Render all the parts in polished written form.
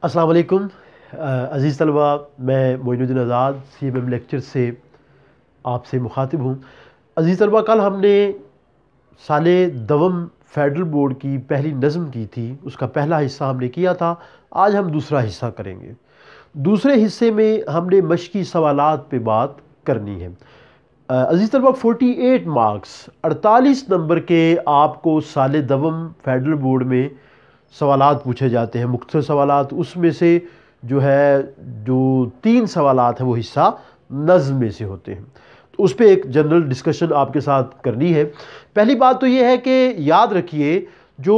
अस्सलाम वालेकुम अज़ीज़ तलबा, मैं मोइनुद्दीन आज़ाद CMM लेक्चर से आपसे मुखातिब हूँ। अज़ीज़ तलबा, कल हमने साले दवम फेडरल बोर्ड की पहली नज़म की थी, उसका पहला हिस्सा हमने किया था। आज हम दूसरा हिस्सा करेंगे। दूसरे हिस्से में हमने मशकी सवालात पे बात करनी है। अज़ीज़ तलबा, 48 मार्क्स 48 नंबर के आपको साले दवम फेडरल बोर्ड में सवालात पूछे जाते हैं, मुख्तसर सवालात। उसमें से जो 3 सवालात हैं वो हिस्सा नज़्म में से होते हैं, तो उस पे एक जनरल डिस्कशन आपके साथ करनी है। पहली बात तो ये है कि याद रखिए, जो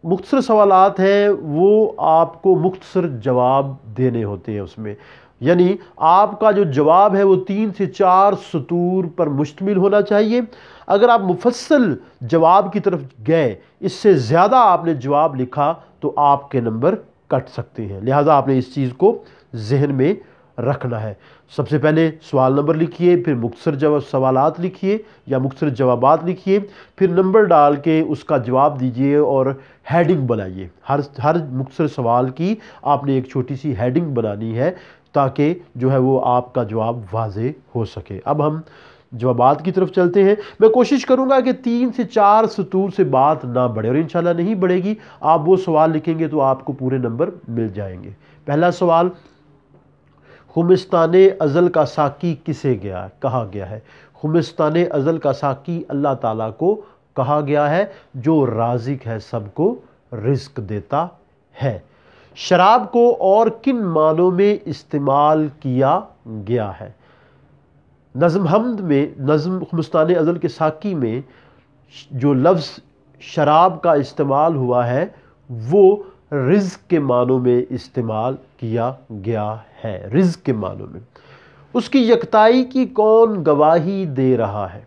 मुख्तसर सवालात हैं वो आपको मुख्तसर जवाब देने होते हैं उसमें, यानी आपका जो जवाब है वो 3 से 4 सतूर पर मुश्तमिल होना चाहिए। अगर आप मुफस्सल जवाब की तरफ गए, इससे ज़्यादा आपने जवाब लिखा, तो आपके नंबर कट सकते हैं। लिहाजा आपने इस चीज़ को जहन में रखना है। सबसे पहले सवाल नंबर लिखिए, फिर मुख्तसर जवाब सवालात लिखिए या मुख्तसर जवाबात लिखिए, फिर नंबर डाल के उसका जवाब दीजिए और हेडिंग बनाइए। हर मुख्तसर सवाल की आपने एक छोटी सी हेडिंग बनानी है, ताकि वो आपका जवाब वाज़े हो सके। अब हम जवाबात की तरफ चलते हैं। मैं कोशिश करूंगा कि 3 से 4 सतूर से बात ना बढ़े, और इंशाल्लाह नहीं बढ़ेगी। आप वो सवाल लिखेंगे तो आपको पूरे नंबर मिल जाएंगे। पहला सवाल, खुमिस्ताने अज़ल का साकी किसे कहा गया है? खुमिस्ताने अज़ल का साकी अल्लाह ताला को कहा गया है, जो राज़िक है, सबको रिज़्क देता है। शराब को और किन मानों में इस्तेमाल किया गया है? नज़्म हमद में, नज़्म खुमिस्ताने अज़ल के साकी में जो लफ्ज़ शराब का इस्तेमाल हुआ है वो रिज़्क के मानों में इस्तेमाल किया गया है, रिज़्क के मानों में। उसकी यकताई की कौन गवाही दे रहा है?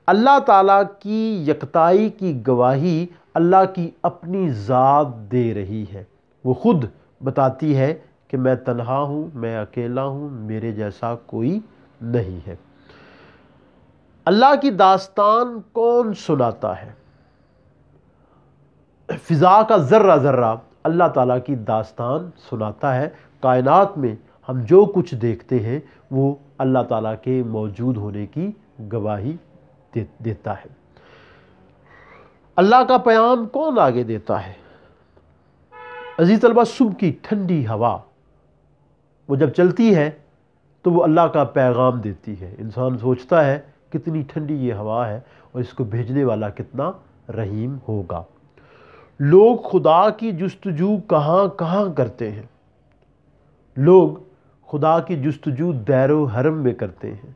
अल्लाह ताला की यकताई की गवाही अल्लाह की अपनी ज़ात दे रही है। वो खुद बताती है कि मैं तन्हा हूँ, मैं अकेला हूँ, मेरे जैसा कोई नहीं है। अल्लाह की दास्तान कौन सुनाता है? फ़िज़ा का ज़र्रा ज़र्रा अल्लाह ताला की दास्तान सुनाता है। कायनात में हम जो कुछ देखते हैं वो अल्लाह ताला के मौजूद होने की गवाही देता है। अल्लाह का पैगाम कौन आगे देता है? अज़ीज़ तलबा, सुबह की ठंडी हवा वो जब चलती है तो वो अल्लाह का पैगाम देती है। इंसान सोचता है कितनी ठंडी ये हवा है और इसको भेजने वाला कितना रहीम होगा। लोग खुदा की जुस्तजू कहाँ कहाँ करते हैं? लोग खुदा की जुस्तजू दैरो हरम में करते हैं,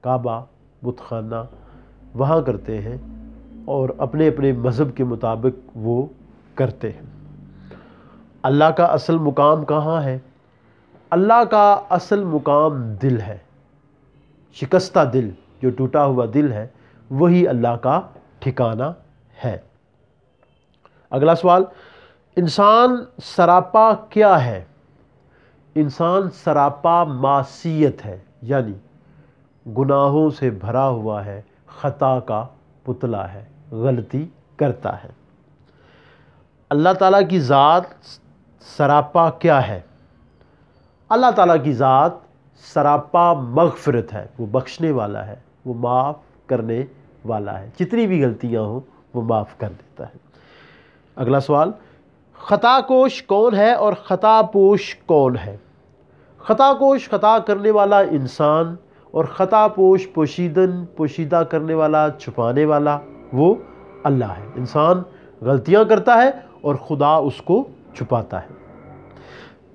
काबा, बुतखाना, वहाँ करते हैं और अपने अपने मज़हब के मुताबिक वो करते हैं। अल्लाह का असल मुकाम कहाँ है? अल्लाह का असल मुकाम दिल है। शिकस्ता दिल, जो टूटा हुआ दिल है, वही अल्लाह का ठिकाना है। अगला सवाल, इंसान सरापा क्या है? इंसान सरापा मासियत है, यानी गुनाहों से भरा हुआ है, ख़ता का पुतला है, गलती करता है। अल्लाह ताला की ज़ात सरापा क्या है? अल्लाह ताला की ज़ात सरापा मग़फ़िरत है, वो बख्शने वाला है, वो माफ़ करने वाला है। जितनी भी गलतियाँ हों वो माफ़ कर देता है। अगला सवाल, ख़ताकोश कौन है और ख़तापोश कौन है? ख़ताकोश ख़ता करने वाला इंसान, और ख़तापोश पोशीदा करने वाला, छुपाने वाला, वो अल्लाह है। इंसान गलतियाँ करता है और खुदा उसको छुपाता है।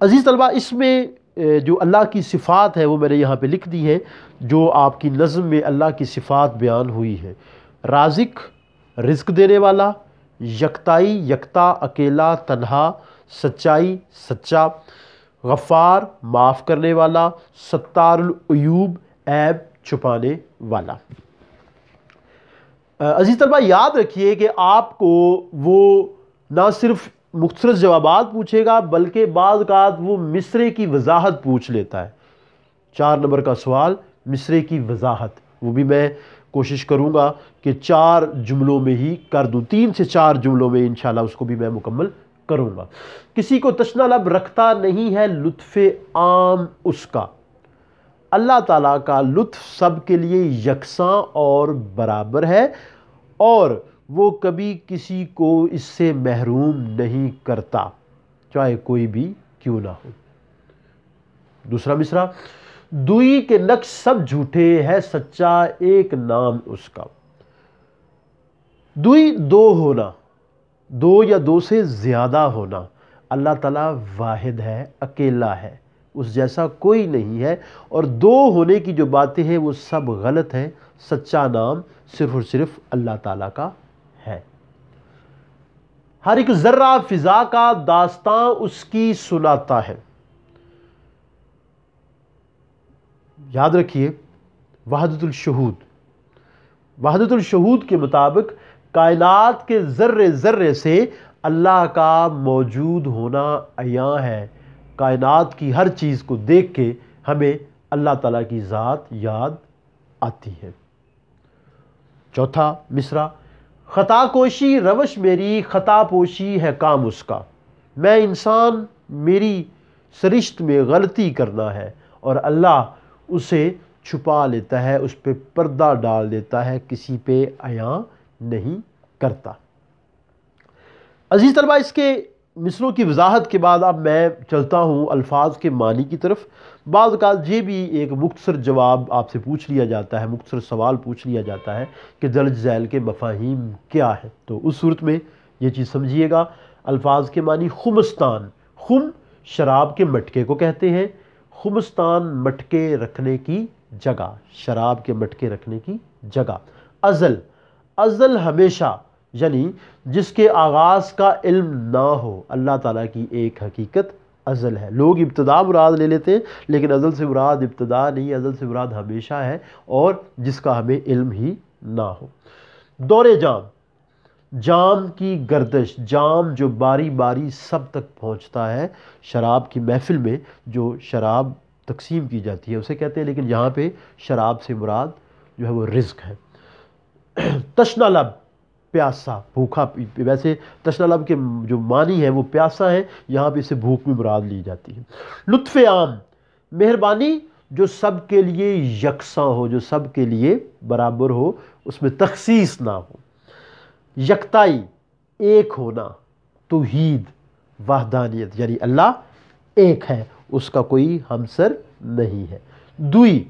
अज़ीज़ तलबा, इसमें जो अल्लाह की सिफ़ात है वो मैंने यहाँ पे लिख दी है, जो आपकी नज़्म में अल्लाह की सिफ़ात बयान हुई है। राज़िक, रिज़्क देने वाला, यकताई, यकता, अकेला, तन्हा, सच्चाई, सच्चा, गफ़ार, माफ़ करने वाला, सत्तारुल अयूब, ऐब छुपाने वाला। अज़ीज़ तलबा, याद रखिए कि आपको वो ना सिर्फ मुख्तसर जवाबात पूछेगा, बल्कि बाज़ औक़ात वो मिसरे की वजाहत पूछ लेता है। 4 नंबर का सवाल मिसरे की वजाहत, वो भी मैं कोशिश करूँगा कि 4 जुमलों में ही कर दूँ, 3 से 4 जुमलों में इंशाल्लाह उसको भी मैं मुकम्मल کروں گا۔ کسی کو تشنا لب رکھتا نہیں ہے لطف عام اس کا۔ اللہ تعالیٰ کا لطف سب کے لیے یکساں اور برابر ہے، اور وہ کبھی کسی کو اس سے محروم نہیں کرتا، چاہے کوئی بھی کیوں نہ ہو۔ دوسرا مصرع، دوئی کے نقش سب جھوٹے ہے سچا ایک نام اس کا۔ دوئی دو ہونا، دو یا دو سے زیادہ ہونا۔ اللہ تعالیٰ واحد ہے، اکیلا ہے، اس جیسا کوئی نہیں ہے، اور دو ہونے کی جو باتیں ہیں وہ سب غلط ہیں۔ سچا نام صرف اور صرف اللہ تعالیٰ کا ہے۔ ہر ایک ذرہ فضا کا داستاں اس کی سناتا ہے۔ یاد رکھیے وحدت الشہود، وحدت الشہود کے مطابق کائنات کے ذرے ذرے سے اللہ کا موجود ہونا عیاں ہے۔ کائنات کی ہر چیز کو دیکھ کے ہمیں اللہ تعالیٰ کی ذات یاد آتی ہے۔ چوتھا مصرع، خطا کوشی روش میری خطا پوشی ہے کام اس کا۔ میں انسان میری سرشت میں غلطی کرنا ہے، اور اللہ اسے چھپا لیتا ہے، اس پہ پردہ ڈال دیتا ہے، کسی پہ عیاں نہیں کرتا۔ عزیز طلبہ، اس کے مصروں کی وضاحت کے بعد اب میں چلتا ہوں الفاظ کے معنی کی طرف۔ بعض اوقات یہ بھی ایک مختصر جواب آپ سے پوچھ لیا جاتا ہے، مختصر سوال پوچھ لیا جاتا ہے کہ درج ذیل کے مفاہیم کیا ہے، تو اس صورت میں یہ چیز سمجھیے گا۔ الفاظ کے معنی، خمستان، خم شراب کے مٹکے کو کہتے ہیں، خمستان مٹکے رکھنے کی جگہ، شراب کے مٹکے رکھنے کی جگہ۔ ازل، ازل ہمیشہ، یعنی جس کے آغاز کا علم نہ ہو۔ اللہ تعالیٰ کی ایک حقیقت ازل ہے۔ لوگ ابتدا مراد لے لیتے ہیں، لیکن ازل سے مراد ابتدا نہیں، ازل سے مراد ہمیشہ ہے، اور جس کا ہمیں علم ہی نہ ہو۔ دور جام، جام کی گردش، جام جو باری باری سب تک پہنچتا ہے۔ شراب کی محفل میں جو شراب تقسیم کی جاتی ہے اسے کہتے ہیں، لیکن یہاں پہ شراب سے مراد جو ہے وہ رزق ہے۔ تشنا لب، پیاسا، بھوکا، ویسے تشنا لب کے جو معنی ہیں وہ پیاسا ہیں، یہاں پہ اسے بھوک میں مراد لی جاتی ہے۔ لطف عام، مہربانی جو سب کے لیے یکساں ہو، جو سب کے لیے برابر ہو، اس میں تخصیص نہ ہو۔ یکتائی، ایک ہونا۔ توحید، وحدانیت، یعنی اللہ ایک ہے، اس کا کوئی ہمسر نہیں ہے۔ دوئی،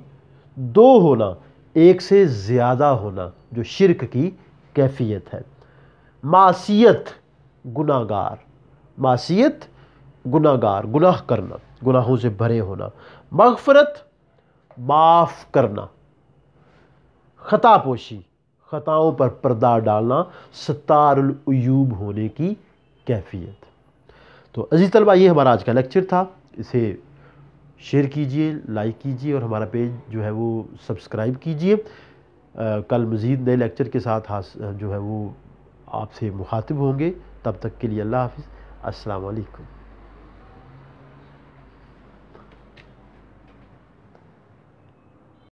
دو ہونا، ایک سے زیادہ ہونا، جو شرک کی کیفیت ہے۔ معصیت، گناہ گار، معصیت گناہ گار، گناہ کرنا، گناہوں سے بھرے ہونا۔ مغفرت، معاف کرنا۔ خطا پوشی، خطاؤں پر پردہ ڈالنا، ستار العیوب ہونے کی کیفیت۔ تو عزیز طلبہ، یہ ہمارا آج کا لیکچر تھا، اسے شیئر کیجئے، لائک کیجئے، اور ہمارا پیج جو ہے وہ سبسکرائب کیجئے۔ کل مزید نئے لیکچر کے ساتھ جو ہے وہ آپ سے مخاطب ہوں گے۔ تب تک کے لیے اللہ حافظ، السلام علیکم۔